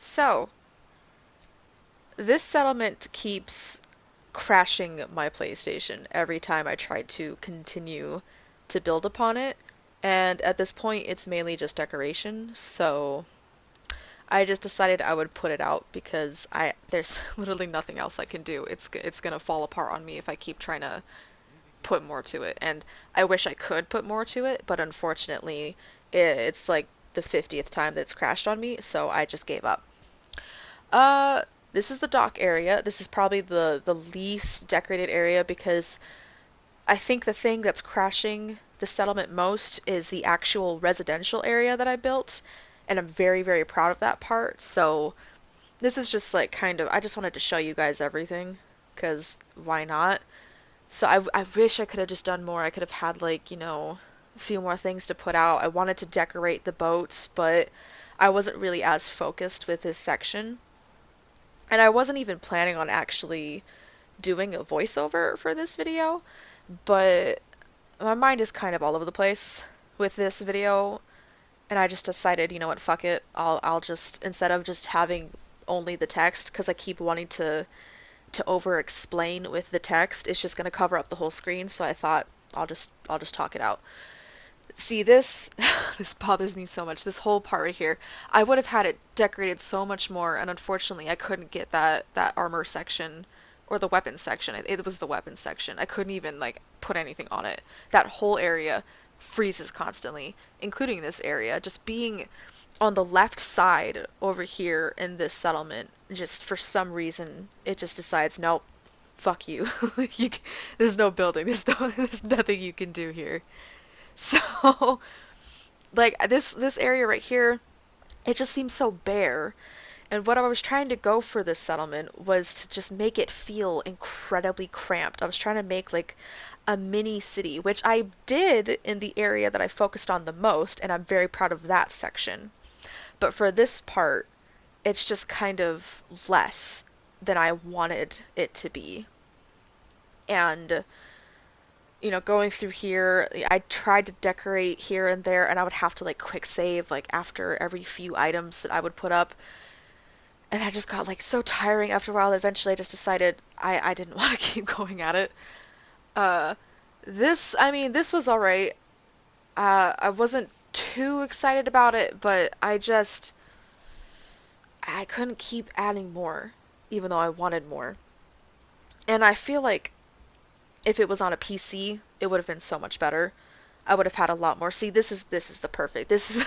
So, this settlement keeps crashing my PlayStation every time I try to continue to build upon it. And at this point, it's mainly just decoration, so I just decided I would put it out because I there's literally nothing else I can do. It's gonna fall apart on me if I keep trying to put more to it. And I wish I could put more to it, but unfortunately, it's like the 50th time that's crashed on me, so I just gave up. Uh, this is the dock area. This is probably the least decorated area because I think the thing that's crashing the settlement most is the actual residential area that I built, and I'm very, very proud of that part. So this is just like kind of, I just wanted to show you guys everything, because why not? So I wish I could have just done more. I could have had like, a few more things to put out. I wanted to decorate the boats, but I wasn't really as focused with this section. And I wasn't even planning on actually doing a voiceover for this video, but my mind is kind of all over the place with this video, and I just decided, you know what, fuck it. I'll just instead of just having only the text, because I keep wanting to over explain with the text, it's just gonna cover up the whole screen, so I thought I'll just talk it out. See this this bothers me so much. This whole part right here. I would have had it decorated so much more, and unfortunately I couldn't get that armor section or the weapons section. It was the weapons section. I couldn't even like put anything on it. That whole area freezes constantly, including this area. Just being on the left side over here in this settlement, just for some reason it just decides, nope, fuck you. you there's no building. There's nothing you can do here. So like this area right here, it just seems so bare. And what I was trying to go for this settlement was to just make it feel incredibly cramped. I was trying to make like a mini city, which I did in the area that I focused on the most, and I'm very proud of that section. But for this part, it's just kind of less than I wanted it to be. And going through here, I tried to decorate here and there, and I would have to like quick save like after every few items that I would put up. And that just got like so tiring after a while. Eventually, I just decided I didn't want to keep going at it. Uh, I mean, this was alright. I wasn't too excited about it, but I couldn't keep adding more, even though I wanted more. And I feel like if it was on a PC, it would have been so much better. I would have had a lot more. See, this is the perfect. This is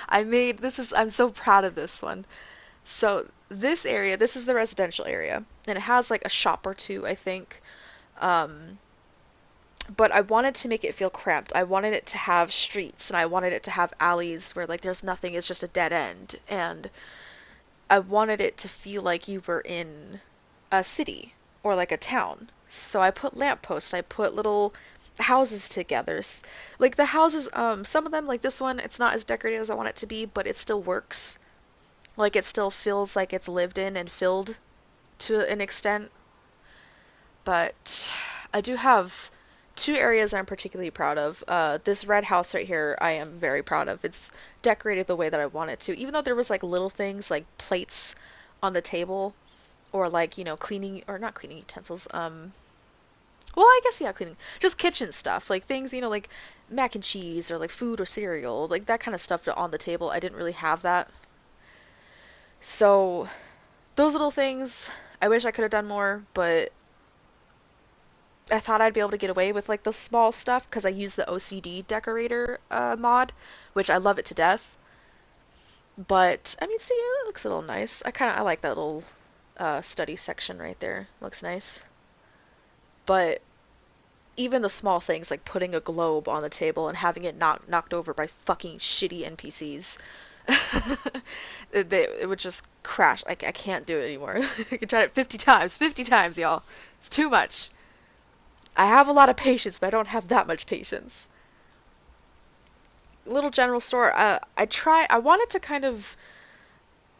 I'm so proud of this one. So this area, this is the residential area, and it has like a shop or two, I think. Um, but I wanted to make it feel cramped. I wanted it to have streets, and I wanted it to have alleys where like there's nothing, it's just a dead end. And I wanted it to feel like you were in a city or like a town. So I put lampposts, I put little houses together. Like the houses, some of them, like this one, it's not as decorated as I want it to be, but it still works. Like it still feels like it's lived in and filled to an extent. But I do have two areas I'm particularly proud of. This red house right here, I am very proud of. It's decorated the way that I want it to. Even though there was like little things like plates on the table or like, cleaning or not cleaning utensils. Well, I guess yeah, cleaning. Just kitchen stuff, like things, like mac and cheese or like food or cereal, like that kind of stuff on the table. I didn't really have that. So, those little things, I wish I could have done more, but I thought I'd be able to get away with like the small stuff because I use the OCD decorator mod, which I love it to death. But I mean, see, it looks a little nice. I like that little study section right there. Looks nice. But even the small things like putting a globe on the table and having it knocked over by fucking shitty NPCs, it would just crash. I can't do it anymore. I can try it 50 times, 50 times, y'all. It's too much. I have a lot of patience, but I don't have that much patience. Little general store. I wanted to kind of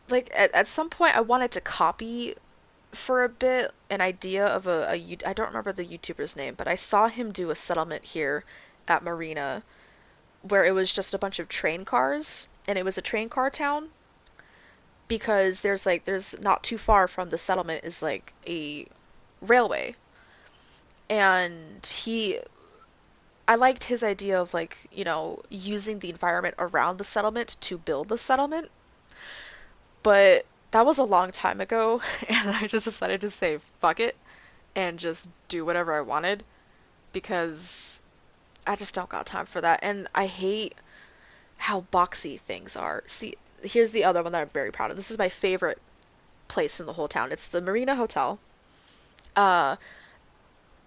like at some point I wanted to copy for a bit an idea of I don't remember the YouTuber's name, but I saw him do a settlement here at Marina where it was just a bunch of train cars and it was a train car town because there's not too far from the settlement is like a railway, and he I liked his idea of like, using the environment around the settlement to build the settlement, but that was a long time ago, and I just decided to say fuck it and just do whatever I wanted because I just don't got time for that. And I hate how boxy things are. See, here's the other one that I'm very proud of. This is my favorite place in the whole town. It's the Marina Hotel. Uh,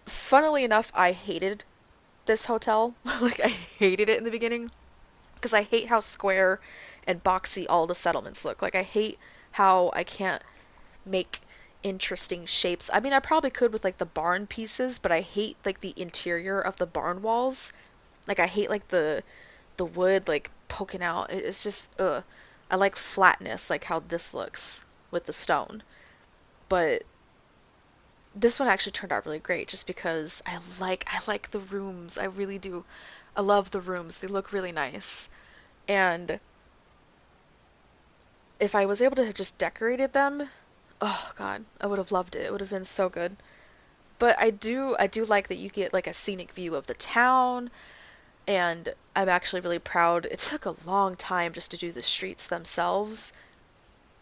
Funnily enough, I hated this hotel. Like, I hated it in the beginning because I hate how square and boxy all the settlements look. Like, I hate how I can't make interesting shapes. I mean, I probably could with like the barn pieces, but I hate like the interior of the barn walls. Like, I hate like the wood like poking out. It's just ugh. I like flatness, like how this looks with the stone. But this one actually turned out really great just because I like the rooms. I really do. I love the rooms. They look really nice. And if I was able to have just decorated them, oh God, I would have loved it. It would have been so good. But I do like that you get like a scenic view of the town, and I'm actually really proud. It took a long time just to do the streets themselves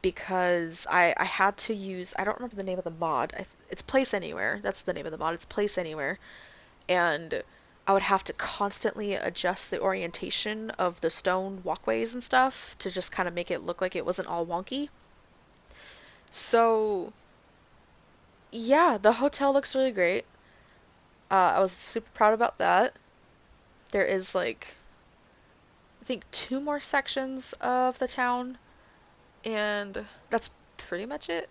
because I had to use, I don't remember the name of the mod. It's Place Anywhere. That's the name of the mod. It's Place Anywhere. And I would have to constantly adjust the orientation of the stone walkways and stuff to just kind of make it look like it wasn't all wonky. So, yeah, the hotel looks really great. I was super proud about that. There is like, I think, two more sections of the town, and that's pretty much it.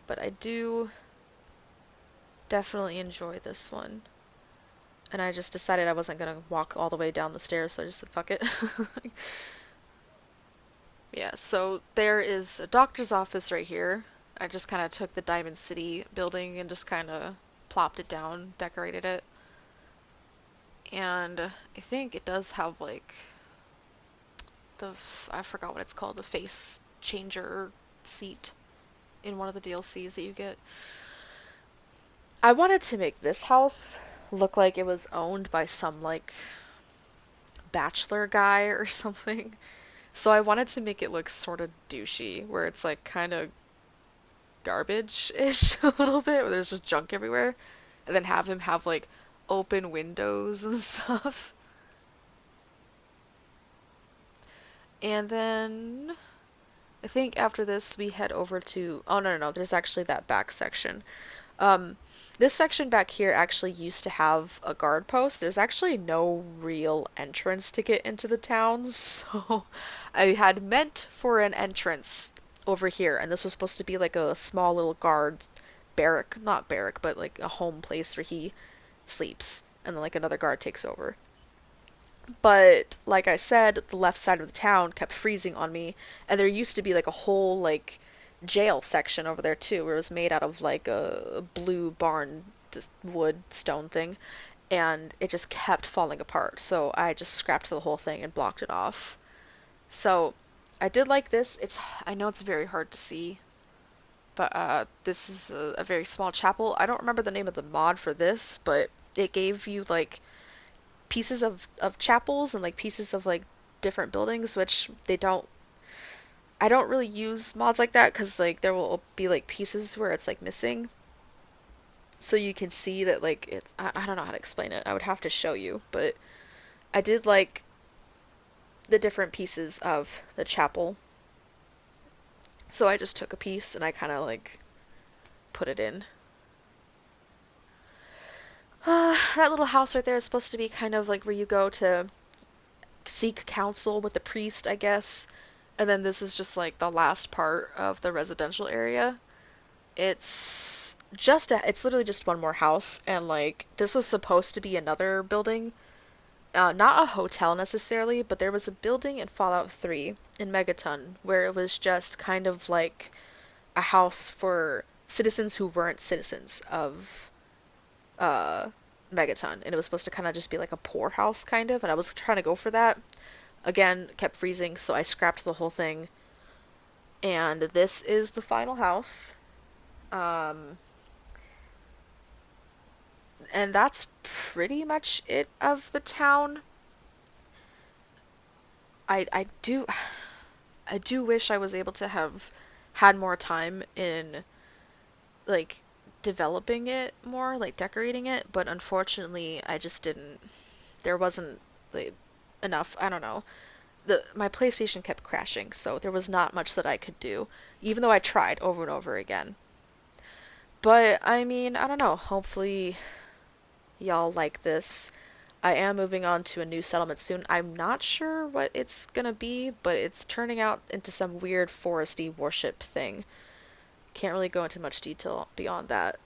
But I do definitely enjoy this one. And I just decided I wasn't gonna walk all the way down the stairs, so I just said fuck it. Yeah, so there is a doctor's office right here. I just kind of took the Diamond City building and just kind of plopped it down, decorated it. And I think it does have like I forgot what it's called, the face changer seat in one of the DLCs that you get. I wanted to make this house look like it was owned by some like bachelor guy or something. So I wanted to make it look sort of douchey, where it's like kind of garbage-ish a little bit, where there's just junk everywhere, and then have him have like open windows and stuff. And then I think after this we head over to, oh no, no, no, there's actually that back section. Um, this section back here actually used to have a guard post. There's actually no real entrance to get into the town, so I had meant for an entrance over here, and this was supposed to be like a small little guard barrack, not barrack, but like a home place where he sleeps, and then like another guard takes over. But like I said, the left side of the town kept freezing on me, and there used to be like a whole like jail section over there too, where it was made out of like a blue barn wood stone thing, and it just kept falling apart. So I just scrapped the whole thing and blocked it off. So I did like this. I know it's very hard to see, but this is a very small chapel. I don't remember the name of the mod for this, but it gave you like pieces of chapels and like pieces of like different buildings, which they don't. I don't really use mods like that because like there will be like pieces where it's like missing, so you can see that like it's. I don't know how to explain it. I would have to show you, but I did like the different pieces of the chapel, so I just took a piece and I kind of like put it in. That little house right there is supposed to be kind of like where you go to seek counsel with the priest, I guess. And then this is just like the last part of the residential area. It's literally just one more house, and like this was supposed to be another building. Not a hotel necessarily, but there was a building in Fallout 3 in Megaton where it was just kind of like a house for citizens who weren't citizens of uh Megaton, and it was supposed to kind of just be like a poor house kind of, and I was trying to go for that. again kept freezing, so I scrapped the whole thing. And this is the final house. Um, and that's pretty much it of the town. I do I do wish I was able to have had more time in like developing it more, like decorating it, but unfortunately I just didn't. There wasn't like enough, I don't know. My PlayStation kept crashing, so there was not much that I could do, even though I tried over and over again. But I mean, I don't know. Hopefully y'all like this. I am moving on to a new settlement soon. I'm not sure what it's gonna be, but it's turning out into some weird foresty worship thing. Can't really go into much detail beyond that.